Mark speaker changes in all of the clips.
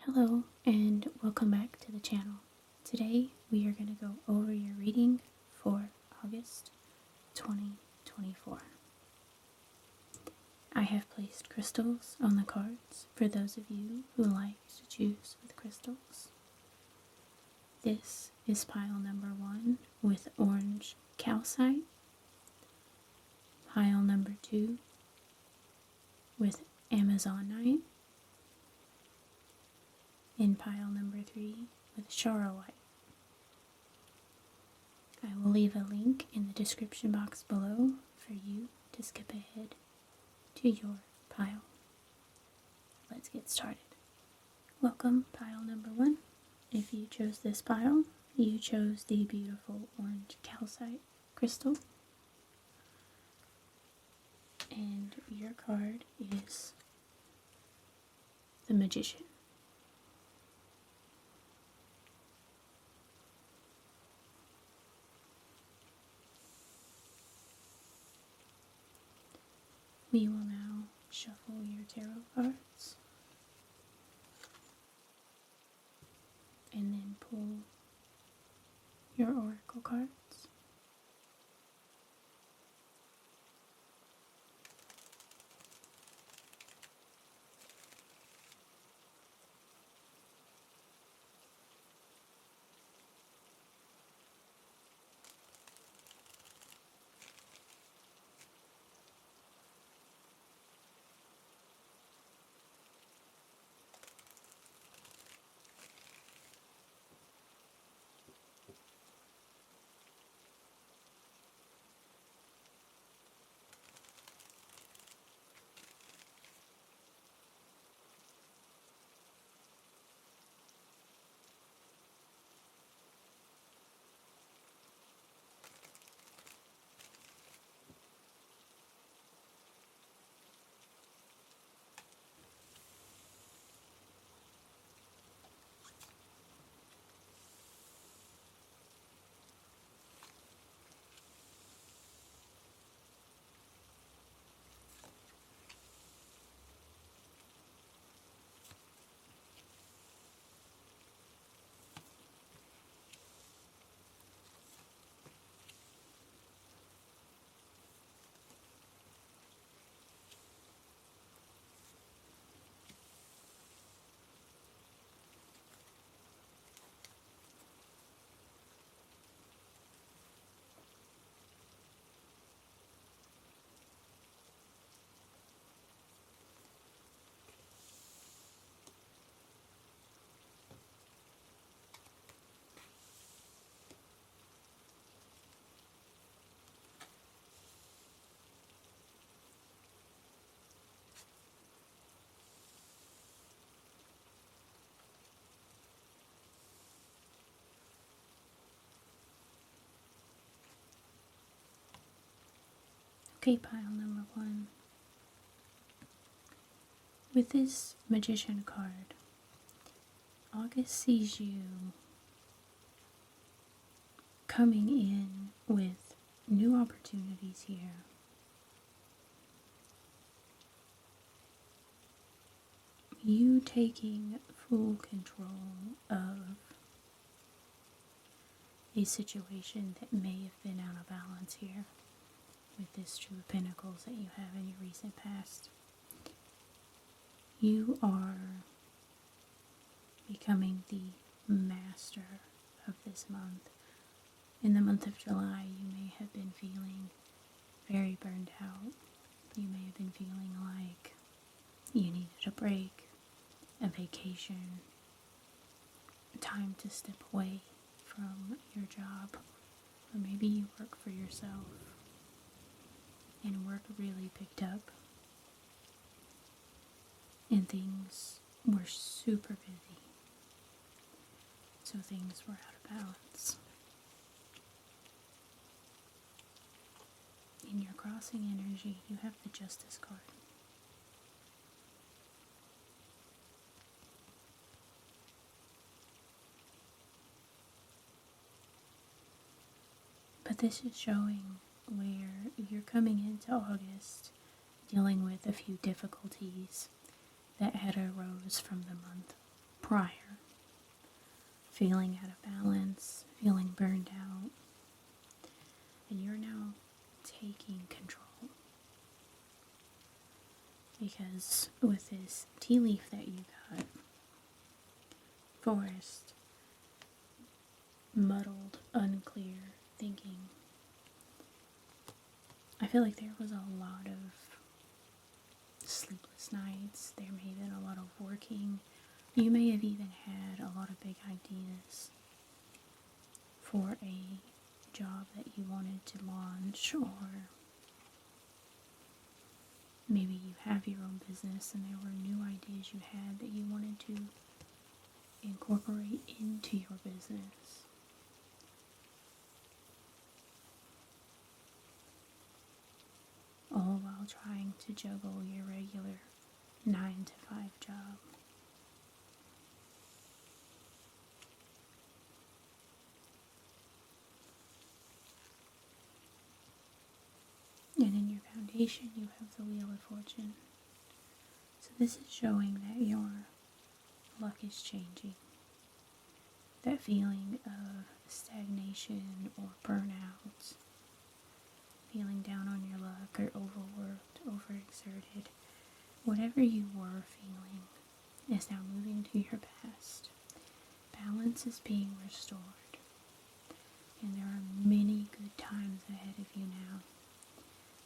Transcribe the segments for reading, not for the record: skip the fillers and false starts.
Speaker 1: Hello and welcome back to the channel. Today we are going to go over your reading for August 2024. I have placed crystals on the cards for those of you who like to choose with crystals. This is pile number 1 with orange calcite, pile number 2 with amazonite, and pile number 3 with charoite. I will leave a link in the description box below for you to skip ahead to your pile. Let's get started. Welcome, pile number 1. If you chose this pile, you chose the beautiful orange calcite crystal. And your card is the Magician. We will now shuffle your tarot cards and then pull your oracle cards. Okay, pile number 1. With this Magician card, August sees you coming in with new opportunities here. You taking full control of a situation that may have been out of balance here with this Two of Pentacles that you have in your recent past. You are becoming the master of this month. In the month of July, you may have been feeling very burned out. You may have been feeling like you needed a break, a vacation, time to step away from your job, or maybe you work for yourself and work really picked up and things were super busy, so things were out of balance. In your crossing energy, you have the Justice card. But this is showing where you're coming into August dealing with a few difficulties that had arose from the month prior, feeling out of balance, feeling burned out, and you're now taking control. Because with this tea leaf that you got, forest, muddled, unclear thinking, I feel like there was a lot of sleepless nights. There may have been a lot of working. You may have even had a lot of big ideas for a job that you wanted to launch, or maybe you have your own business and there were new ideas you had that you wanted to incorporate into your business. All while trying to juggle your regular 9-to-5 job. And in your foundation, you have the Wheel of Fortune. So this is showing that your luck is changing. That feeling of stagnation or burnout, feeling down on your luck or overworked, overexerted, whatever you were feeling is now moving to your past. Balance is being restored. And there are many good times ahead of you now.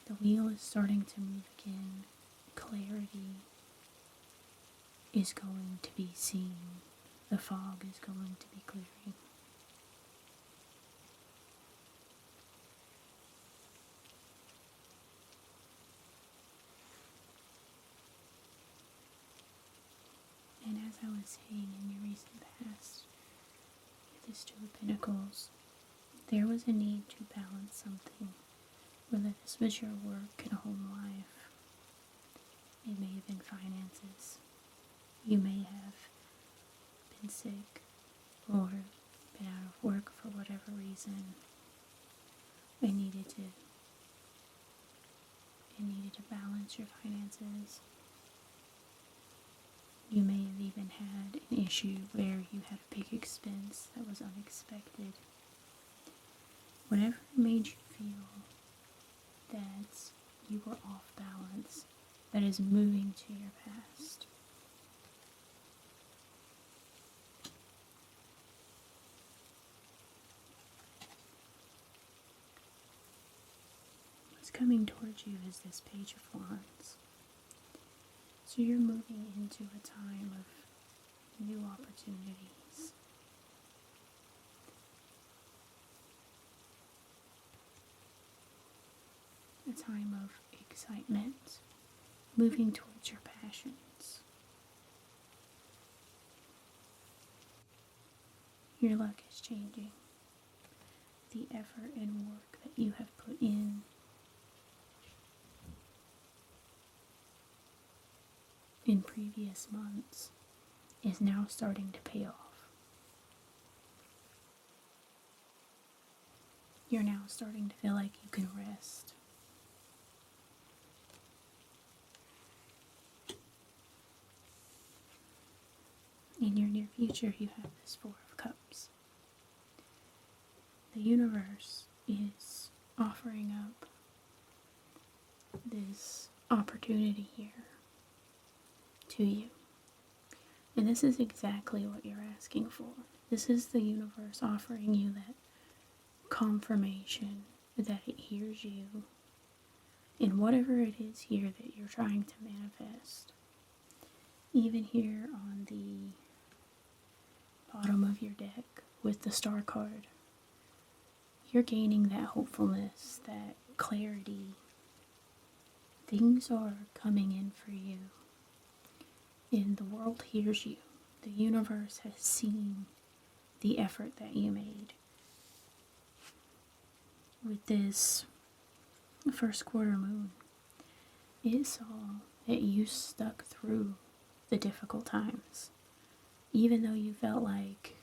Speaker 1: The wheel is starting to move again. Clarity is going to be seen. The fog is going to be clearing. And as I was saying in your recent past, with this Two of Pentacles, there was a need to balance something. Whether this was your work and home life, it may have been finances. You may have been sick or been out of work for whatever reason. It needed to balance your finances. You may have even had an issue where you had a big expense that was unexpected. Whatever made you feel that you were off balance, that is moving to your past. What's coming towards you is this Page of Wands. So you're moving into a time of new opportunities. A time of excitement, moving towards your passions. Your luck is changing. The effort and work that you have put in previous months is now starting to pay off. You're now starting to feel like you can rest. In your near future, you have this Four of Cups. The universe is offering up this opportunity here to you. And this is exactly what you're asking for. This is the universe offering you that confirmation that it hears you in whatever it is here that you're trying to manifest. Even here on the bottom of your deck with the Star card, you're gaining that hopefulness, that clarity. Things are coming in for you. And the world hears you. The universe has seen the effort that you made. With this first quarter moon, it saw that you stuck through the difficult times. Even though you felt like,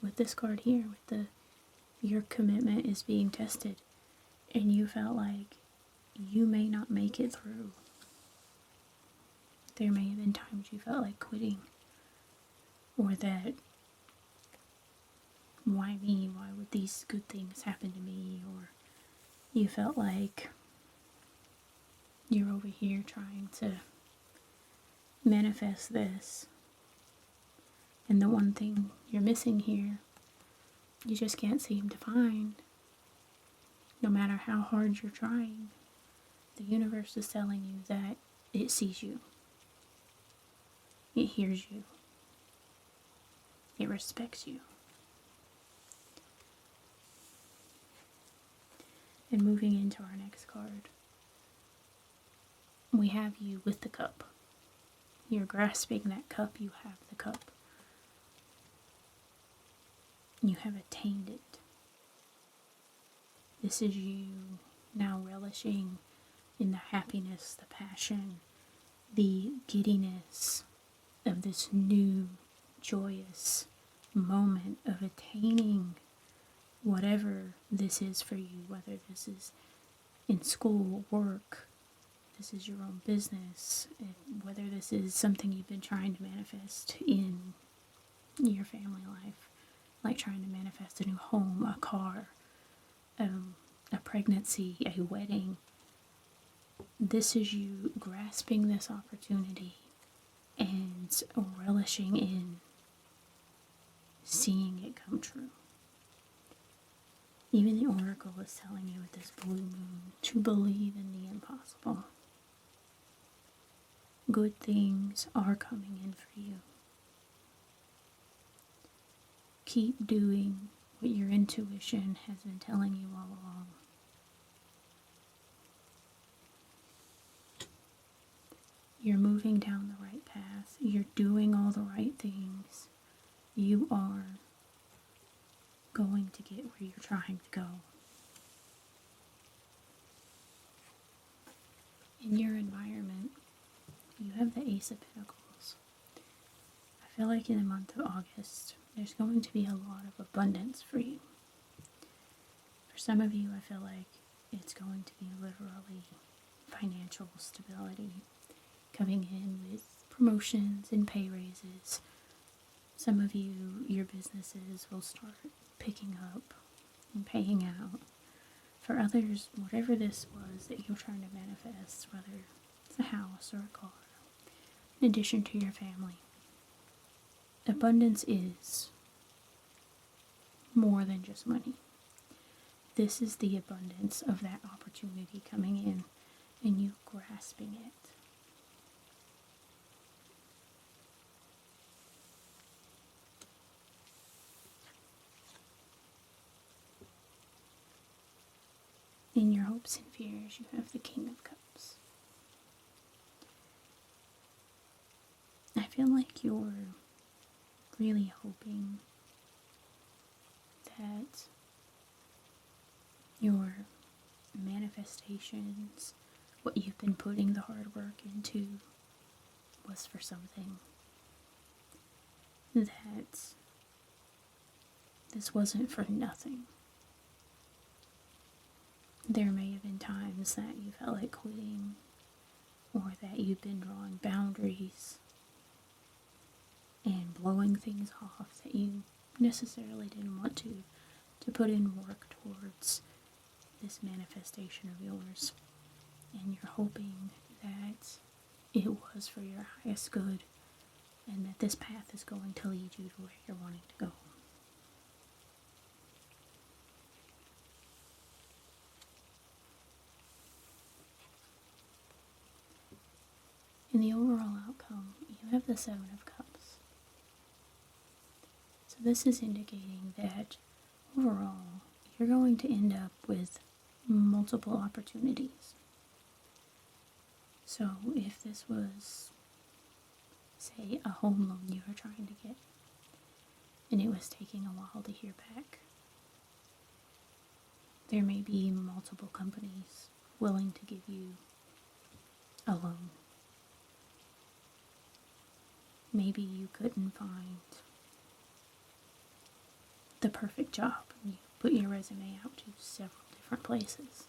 Speaker 1: with this card here, your commitment is being tested, and you felt like you may not make it through. There may have been times you felt like quitting. or that why me? Why would these good things happen to me? Or you felt like you're over here trying to manifest this, and the one thing you're missing here, you just can't seem to find. No matter how hard you're trying, the universe is telling you that it sees you, it hears you, it respects you. And moving into our next card, we have you with the cup. You're grasping that cup, you have the cup. You have attained it. This is you now relishing in the happiness, the passion, the giddiness of this new, joyous moment of attaining whatever this is for you, whether this is in school, work, this is your own business, whether this is something you've been trying to manifest in your family life, like trying to manifest a new home, a car, a pregnancy, a wedding. This is you grasping this opportunity and relishing in seeing it come true. Even the oracle is telling you with this blue moon to believe in the impossible. Good things are coming in for you. Keep doing what your intuition has been telling you all along. You're moving down the right path. You're doing all the right things. You are going to get where you're trying to go. In your environment, you have the Ace of Pentacles. I feel like in the month of August, there's going to be a lot of abundance for you. For some of you, I feel like it's going to be literally financial stability, coming in with promotions and pay raises. Some of you, your businesses will start picking up and paying out. For others, whatever this was that you're trying to manifest, whether it's a house or a car, in addition to your family, abundance is more than just money. This is the abundance of that opportunity coming in and you grasping it. In your hopes and fears, you have the King of Cups. I feel like you're really hoping that your manifestations, what you've been putting the hard work into, was for something. That this wasn't for nothing. There may have been times that you felt like quitting, or that you've been drawing boundaries and blowing things off that you necessarily didn't want to put in work towards this manifestation of yours. And you're hoping that it was for your highest good, and that this path is going to lead you to where you're wanting to go. In the overall outcome, you have the Seven of Cups. So this is indicating that overall, you're going to end up with multiple opportunities. So if this was, say, a home loan you were trying to get, and it was taking a while to hear back, there may be multiple companies willing to give you a loan. Maybe you couldn't find the perfect job and you put your resume out to several different places.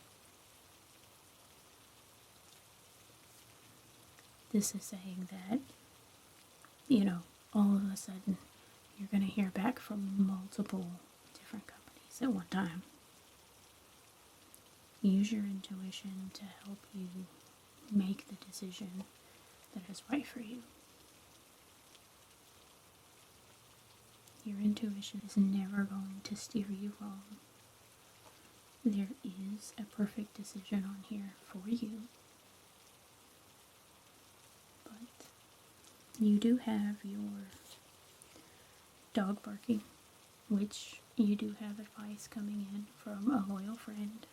Speaker 1: This is saying that, all of a sudden You're going to hear back from multiple different companies at one time. Use your intuition to help you make the decision that is right for you. Your intuition is never going to steer you wrong. There is a perfect decision on here for you. But you do have your dog barking, which you do have advice coming in from a loyal friend.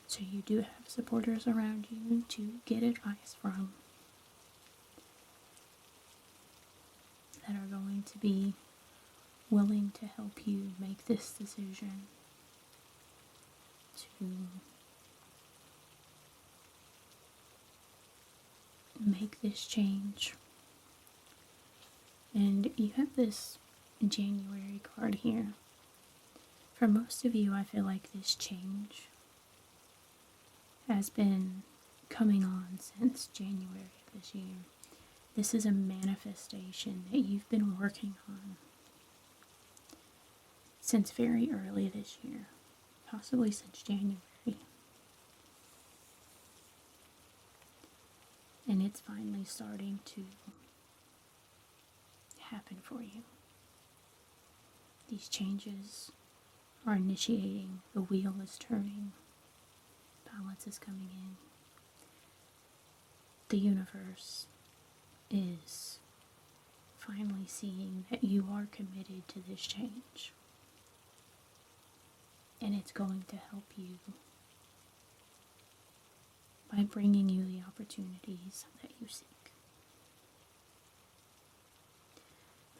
Speaker 1: So you do have supporters around you to get advice from that are going to be willing to help you make this decision to make this change. And you have this January card here. For most of you, I feel like this change has been coming on since January of this year. This is a manifestation that you've been working on since very early this year, possibly since January. And it's finally starting to happen for you. These changes are initiating, the wheel is turning, balance is coming in. The universe is finally seeing that you are committed to this change. And it's going to help you by bringing you the opportunities that you seek.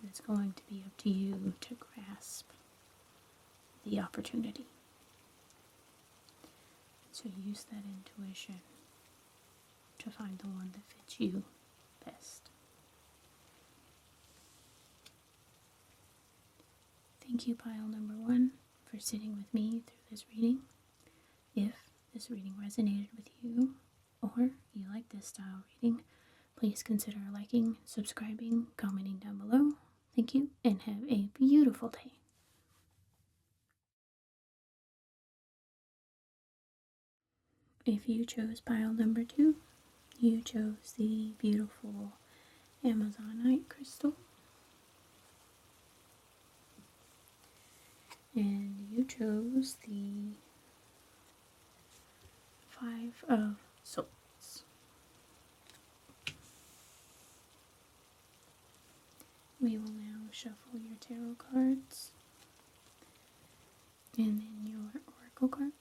Speaker 1: But it's going to be up to you to grasp the opportunity. So use that intuition to find the one that fits you best. Thank you, pile number 1, for sitting with me through this reading. If this reading resonated with you, or you like this style reading, please consider liking, subscribing, commenting down below. Thank you, and have a beautiful day. If you chose pile number 2, you chose the beautiful Amazonite crystal. And you chose the 5 of Swords. We will now shuffle your tarot cards and then your oracle cards.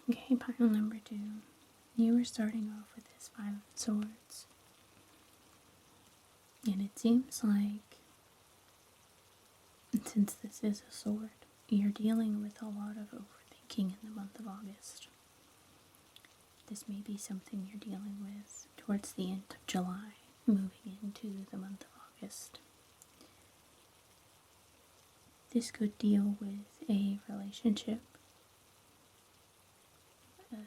Speaker 1: Okay, pile number 2. You were starting off with this 5 of Swords. And it seems like And since this is a sword, you're dealing with a lot of overthinking in the month of August. This may be something you're dealing with towards the end of July, moving into the month of August. This could deal with a relationship, a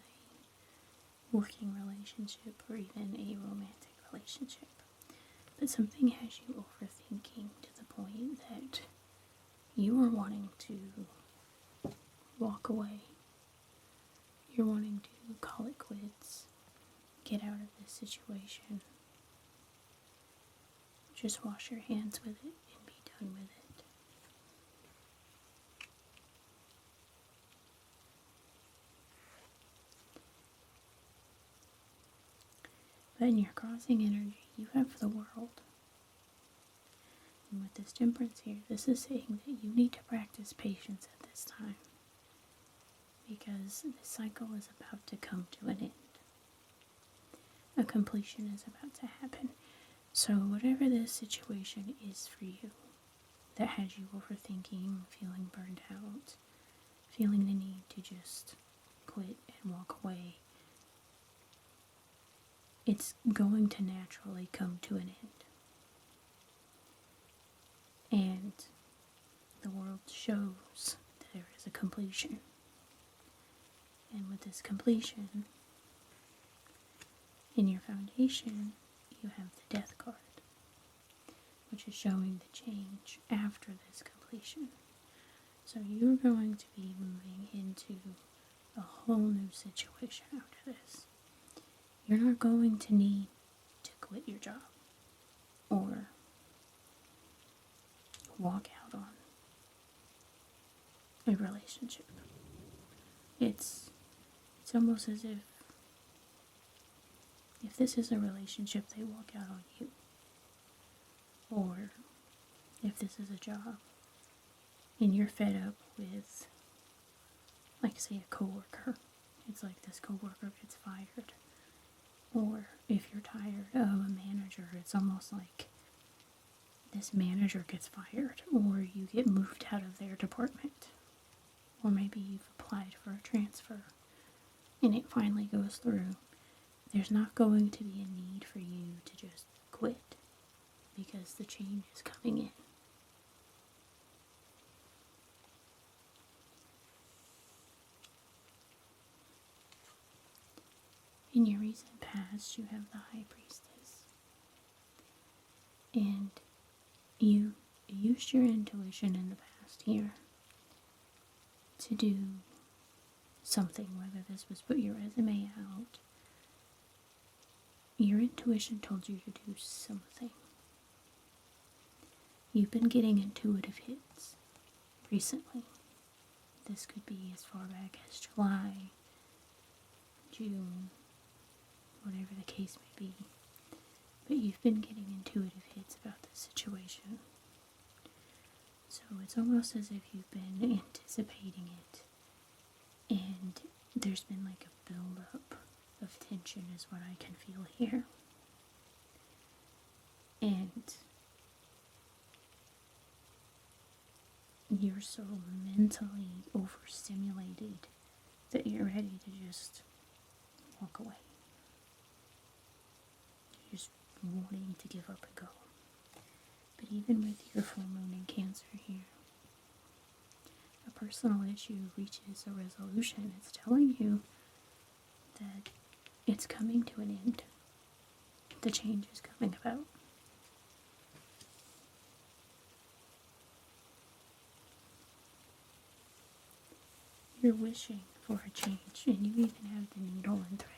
Speaker 1: working relationship, or even a romantic relationship. But something has you overthinking to the point that you are wanting to walk away. You're wanting to call it quits, get out of this situation, just wash your hands with it and be done with it. But in your crossing energy, you have the world. And with this temperance here, this is saying that you need to practice patience at this time, because this cycle is about to come to an end. A completion is about to happen. So whatever this situation is for you that has you overthinking, feeling burned out, feeling the need to just quit and walk away, it's going to naturally come to an end. And the world shows that there is a completion. And with this completion, in your foundation, you have the Death card, which is showing the change after this completion. So you're going to be moving into a whole new situation after this. You're not going to need to quit your job or walk out on a relationship. It's almost as if this is a relationship, they walk out on you. Or if this is a job and you're fed up with, like, say, a coworker, it's like this coworker gets fired. Or if you're tired of a manager, it's almost like this manager gets fired, or you get moved out of their department. Or maybe you've applied for a transfer and it finally goes through. There's not going to be a need for you to just quit, because the change is coming in. In your recent past, you have the High Priestess. And you used your intuition in the past here to do something, whether this was put your resume out. Your intuition told you to do something. You've been getting intuitive hits recently. This could be as far back as July, June, whatever the case may be. But you've been getting intuitive hits about this situation. So it's almost as if you've been anticipating it, and there's been like a build-up of tension is what I can feel here. And you're so mentally overstimulated that you're ready to just walk away. You're just wanting to give up and go. But even with your full moon in Cancer here, a personal issue reaches a resolution. It's telling you that it's coming to an end. The change is coming about. You're wishing for a change, and you even have the needle and thread,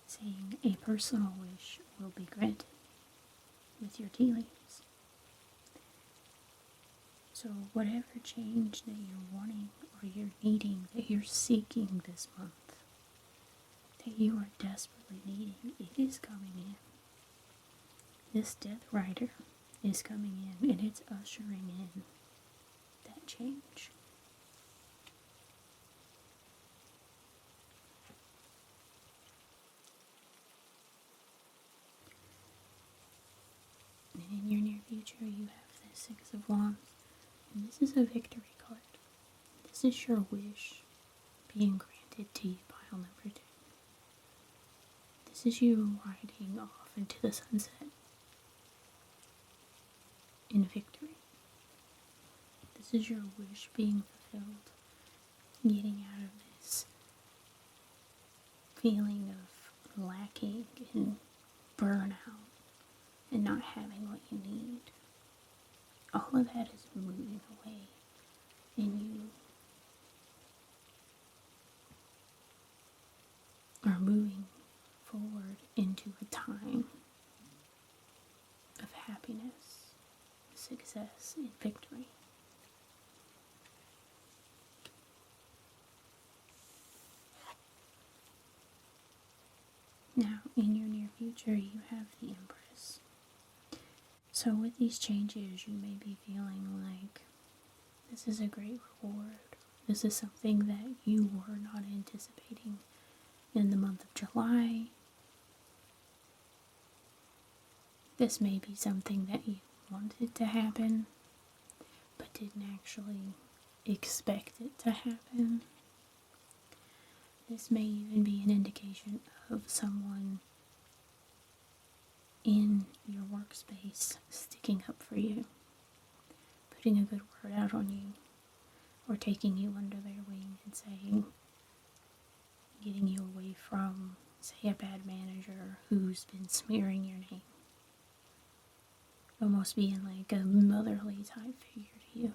Speaker 1: saying a personal wish will be granted with your dealings. So whatever change that you're wanting or you're needing, that you're seeking this month, that you are desperately needing, it is coming in. This Death Rider is coming in, and it's ushering in that change. And in your near future, you have the Six of Wands. And this is a victory card. This is your wish being granted to you, pile number 2. This is you riding off into the sunset in victory. This is your wish being fulfilled, getting out of this feeling of lacking and burnout and not having what you need. All of that is moving away, and you are moving forward into a time of happiness, success, and victory. Now, in your near future, you have the Empress. So with these changes, you may be feeling like this is a great reward. This is something that you were not anticipating in the month of July. This may be something that you wanted to happen, but didn't actually expect it to happen. This may even be an indication of someone in your workspace sticking up for you, putting a good word out on you, or taking you under their wing and saying, getting you away from, say, a bad manager who's been smearing your name. Almost being like a motherly type figure to you.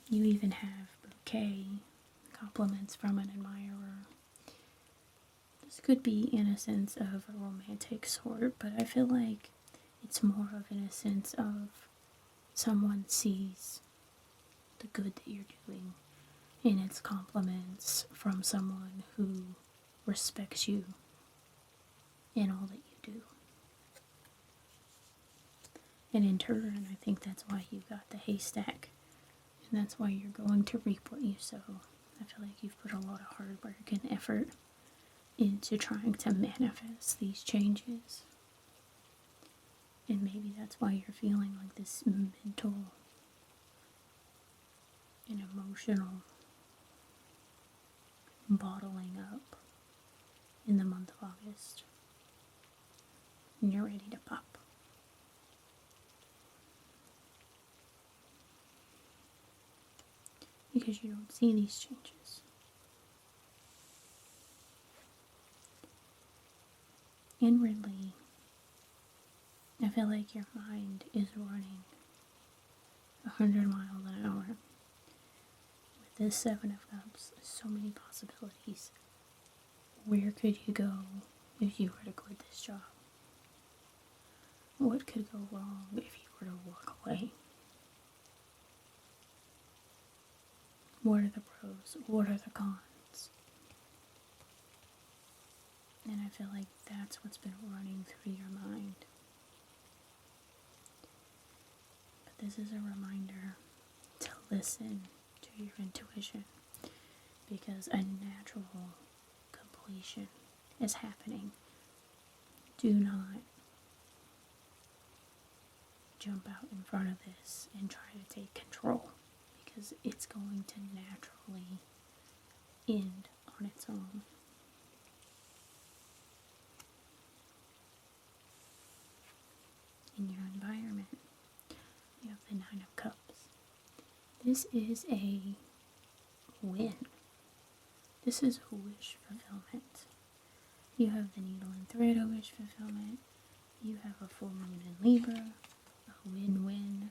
Speaker 1: You even have bouquet, compliments from an admirer. This could be in a sense of a romantic sort, but I feel like it's more of in a sense of someone sees the good that you're doing, and it's compliments from someone who respects you in all that you do. And in turn, I think that's why you got the haystack. And that's why you're going to reap what you sow. I feel like you've put a lot of hard work and effort into trying to manifest these changes. And maybe that's why you're feeling like this mental and emotional bottling up in the month of August. And you're ready to pop. Because you don't see these changes. Inwardly, I feel like your mind is running 100 miles an hour. With this 7 of Cups, so many possibilities. Where could you go if you were to quit this job? What could go wrong if you were to walk away? What are the pros? What are the cons? And I feel like that's what's been running through your mind. But this is a reminder to listen to your intuition, because a natural completion is happening. Do not jump out in front of this and try to take control, because it's going to naturally end on its own. In your environment, you have the 9 of Cups. This is a win. This is a wish fulfillment. You have the needle and thread of wish fulfillment. You have a full moon in Libra. A win-win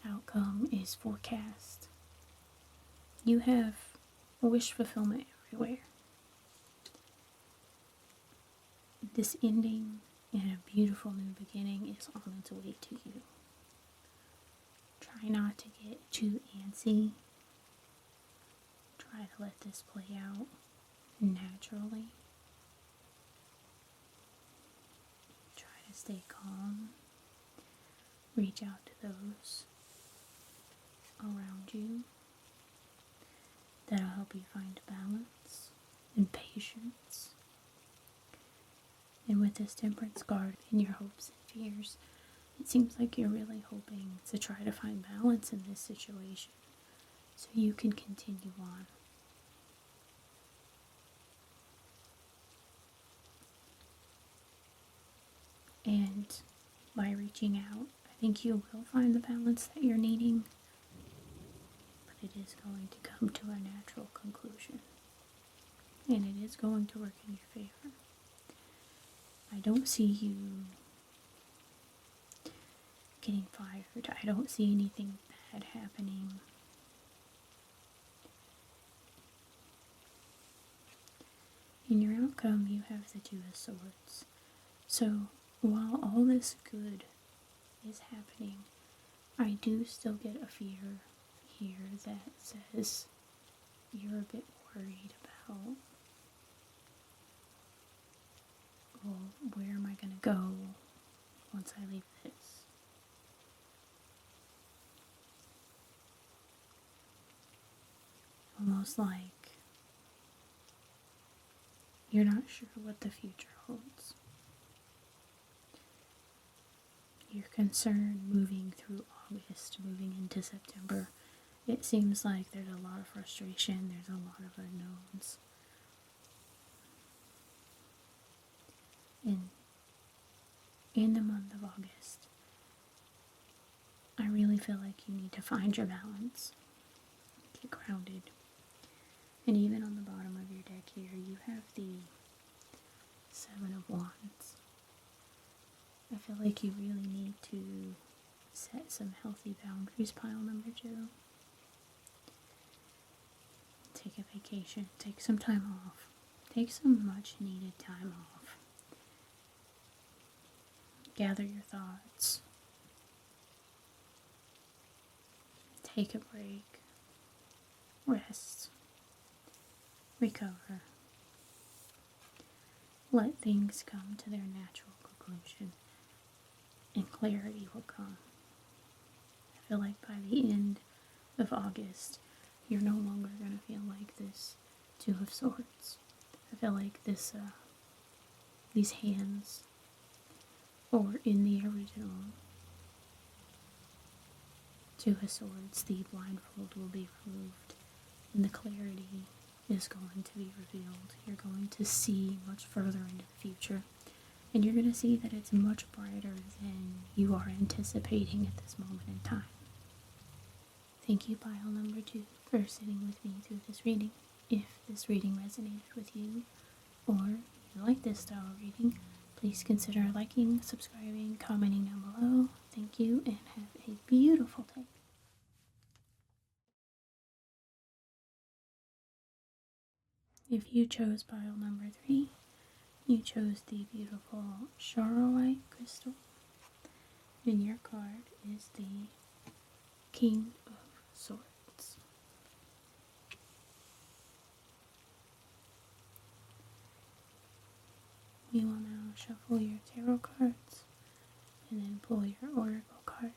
Speaker 1: outcome is forecast. You have wish fulfillment everywhere. This ending and a beautiful new beginning is on its way to you. Try not to get too antsy. Try to let this play out naturally. Try to stay calm. Reach out to those around you. That'll help you find balance and patience. And with this Temperance card in your hopes and fears, It seems like you're really hoping to try to find balance in this situation so you can continue on. And by reaching out, I think you will find the balance that you're needing, but it is going to come to a natural conclusion. And it is going to work in your favor. I don't see you getting fired. I don't see anything bad happening. In your outcome, you have the Two of Swords. So, while all this good is happening, I do still get a fear here that says you're a bit worried about, well, where am I going to go once I leave this? Almost like you're not sure what the future holds. You're concerned moving through August, moving into September. It seems like there's a lot of frustration, there's a lot of unknowns. And in the month of August, I really feel like you need to find your balance, get grounded. And even on the bottom of your deck here, you have the Seven of Wands. I feel like you really need to set some healthy boundaries, pile number 2. Take a vacation, take some time off, take some much needed time off. Gather your thoughts. Take a break. Rest. Recover. Let things come to their natural conclusion, and clarity will come. I feel like by the end of August, you're no longer going to feel like this Two of Swords. I feel like these hands, or in the original Two of Swords, the blindfold will be removed, and the clarity is going to be revealed. You're going to see much further into the future, and you're going to see that it's much brighter than you are anticipating at this moment in time. Thank you, pile number 2, for sitting with me through this reading. If this reading resonated with you, or you like this style of reading, please consider liking, subscribing, commenting down below. Thank you, and have a beautiful day. If you chose pile number 3, you chose the beautiful Charoite crystal, and your card is the King of Swords. We will now shuffle your tarot cards and then pull your oracle cards.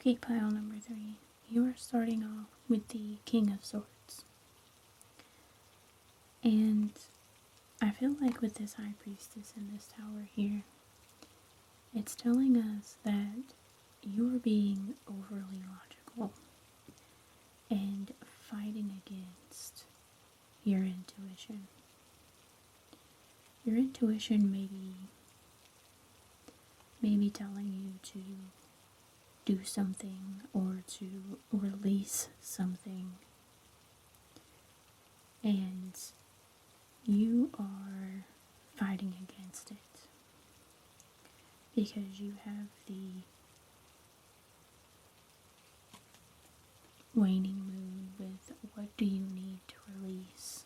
Speaker 1: cupcake pile number 3, you are starting off with the King of Swords. And I feel like with this High Priestess in this tower here, it's telling us that you are being overly logical and fighting against your intuition. Your intuition may be telling you to do something or to release something, and you are fighting against it because you have the waning moon with what do you need to release.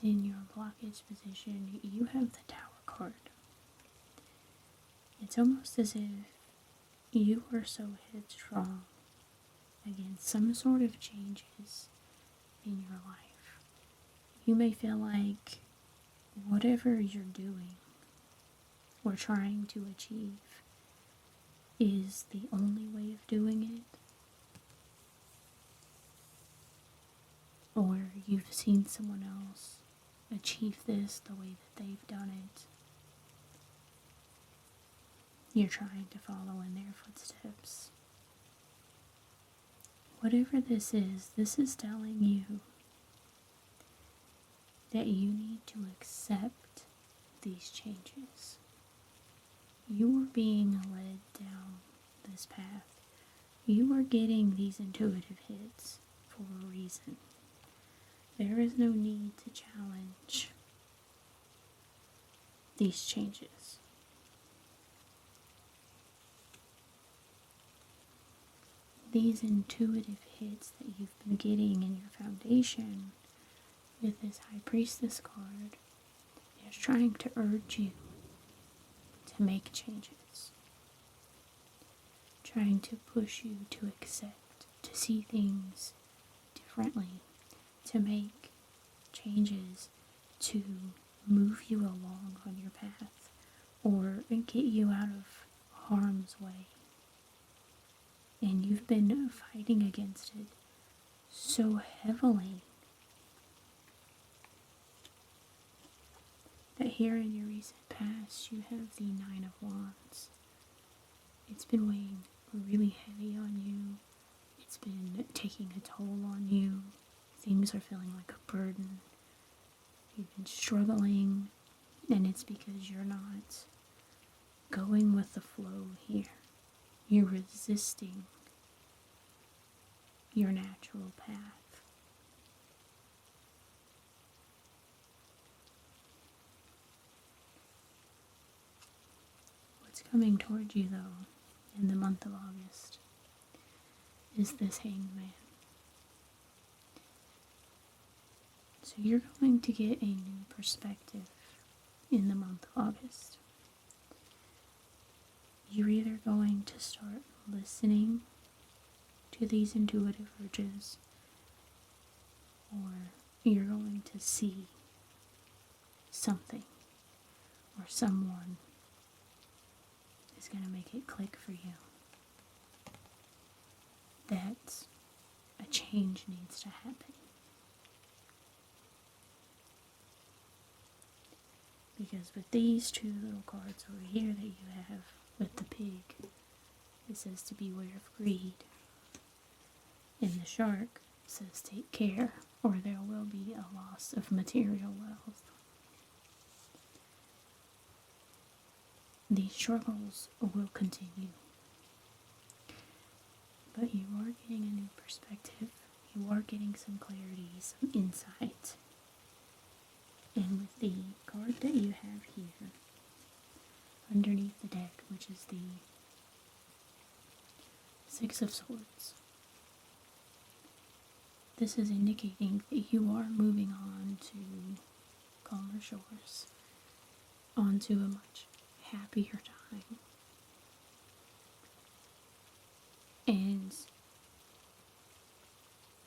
Speaker 1: And in your blockage position, you have the Tower card. It's almost as if you are so headstrong against some sort of changes in your life. You may feel like whatever you're doing or trying to achieve is the only way of doing it. Or you've seen someone else achieve this the way that they've done it. You're trying to follow in their footsteps. Whatever this is telling you that you need to accept these changes. You are being led down this path. You are getting these intuitive hits for a reason. There is no need to challenge these changes. These intuitive hits that you've been getting in your foundation with this High Priestess card is trying to urge you to make changes. Trying to push you to accept, to see things differently, to make changes to move you along on your path or get you out of harm's way. And you've been fighting against it so heavily that here in your recent past you have the Nine of Wands. It's been weighing really heavy on you. It's been taking a toll on you. Things are feeling like a burden. You've been struggling, and it's because you're not going with the flow here. You're resisting your natural path. What's coming towards you, though, in the month of August is this Hanged Man. So you're going to get a new perspective in the month of August. You're either going to start listening to these intuitive urges, or you're going to see something or someone is going to make it click for you that a change needs to happen. Because with these two little cards over here that you have with the pig, it says to beware of greed. And the shark says take care, or there will be a loss of material wealth. These struggles will continue. But you are getting a new perspective. You are getting some clarity, some insight. And with the card that you have here, underneath the deck, which is the Six of Swords, this is indicating that you are moving on to calmer shores, onto a much happier time. And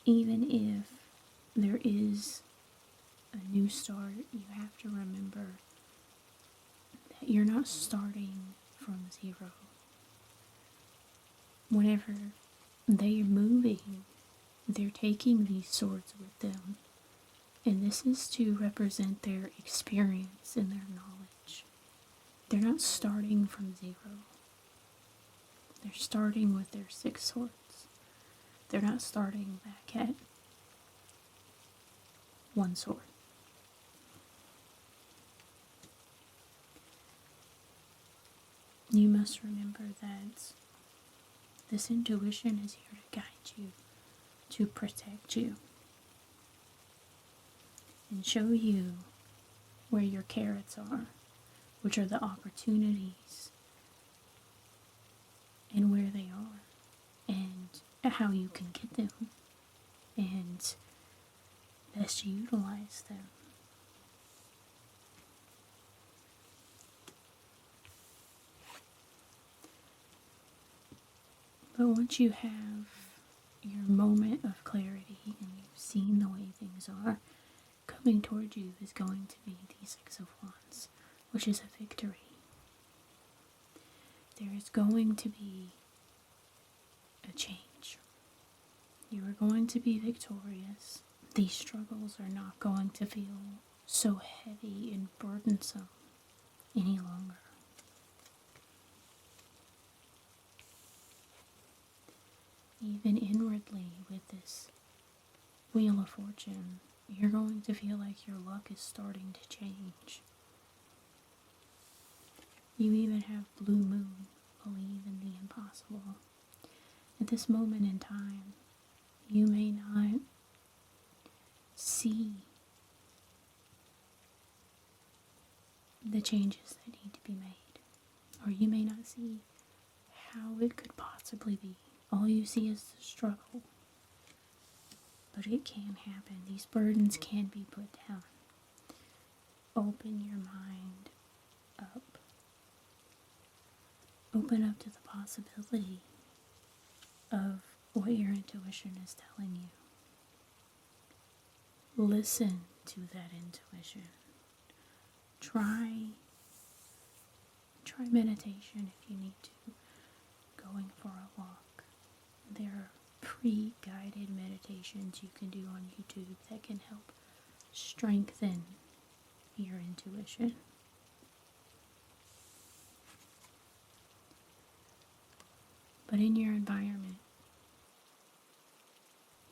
Speaker 1: even if there is a new start, you have to remember that you're not starting from zero. Whenever they are moving, they're taking these swords with them. And this is to represent their experience and their knowledge. They're not starting from zero. They're starting with their 6 swords. They're not starting back at 1 sword. You must remember that this intuition is here to guide you, to protect you, and show you where your carrots are, which are the opportunities, and where they are, and how you can get them, and best utilize them. But once you have your moment of clarity and you've seen the way things are, coming toward you is going to be the 6 of Wands, which is a victory. There is going to be a change. You are going to be victorious. These struggles are not going to feel so heavy and burdensome any longer. Even inwardly with this Wheel of Fortune, you're going to feel like your luck is starting to change. You even have Blue Moon, believe in the impossible. At this moment in time, you may not see the changes that need to be made, or you may not see how it could possibly be. All you see is the struggle. But it can happen. These burdens can be put down. Open your mind up. Open up to the possibility of what your intuition is telling you. Listen to that intuition. Try meditation if you need to. Going for a walk. There are pre-guided meditations you can do on YouTube that can help strengthen your intuition. But in your environment,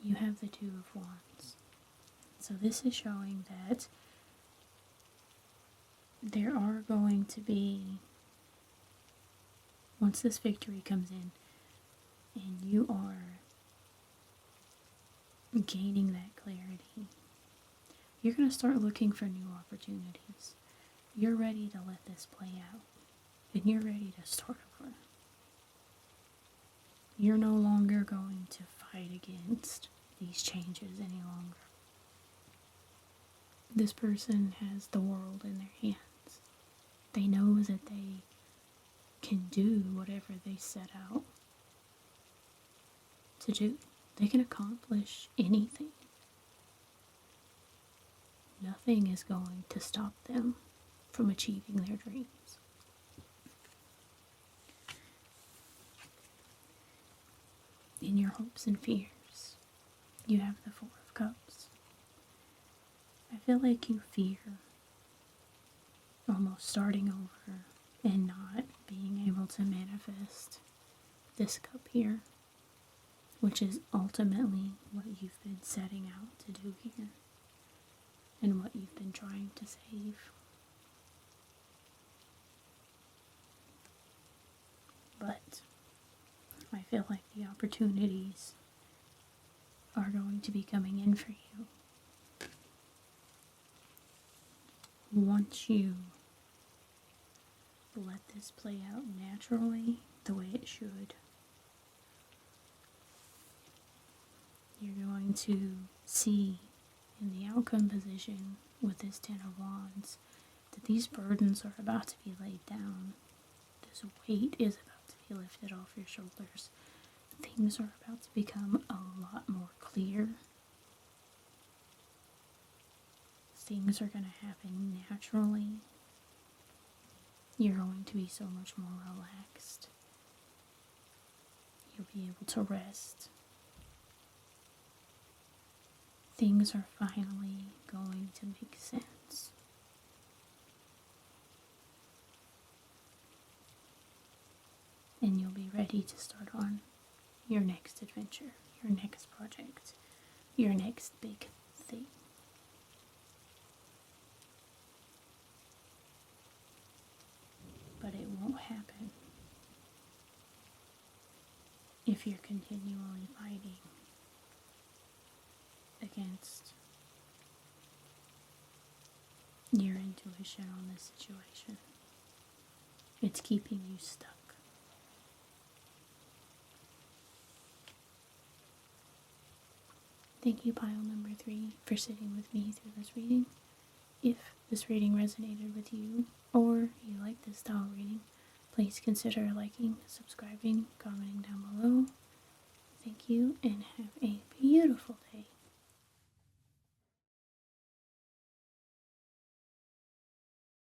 Speaker 1: you have the 2 of Wands. So this is showing that there are going to be, once this victory comes in, and you are gaining that clarity, you're going to start looking for new opportunities. You're ready to let this play out, and you're ready to start over. You're no longer going to fight against these changes any longer. This person has the world in their hands. They know that they can do whatever they set out to do. They can accomplish anything. Nothing is going to stop them from achieving their dreams. In your hopes and fears, you have the 4 of Cups. I feel like you fear almost starting over and not being able to manifest this cup here, which is ultimately what you've been setting out to do here and what you've been trying to save. But I feel like the opportunities are going to be coming in for you. Once you let this play out naturally the way it should, you're going to see in the outcome position with this 10 of Wands that these burdens are about to be laid down. This weight is about to be lifted off your shoulders. Things are about to become a lot more clear. things are going to happen naturally. You're going to be so much more relaxed. You'll be able to rest. Things are finally going to make sense. And you'll be ready to start on your next adventure, your next project, your next big thing. But it won't happen if you're continually fighting against your intuition on this situation. It's keeping you stuck. Thank you, pile number 3, for sitting with me through this reading. If this reading resonated with you, or you like this style reading, please consider liking, subscribing, commenting down below. Thank you, and have a beautiful day.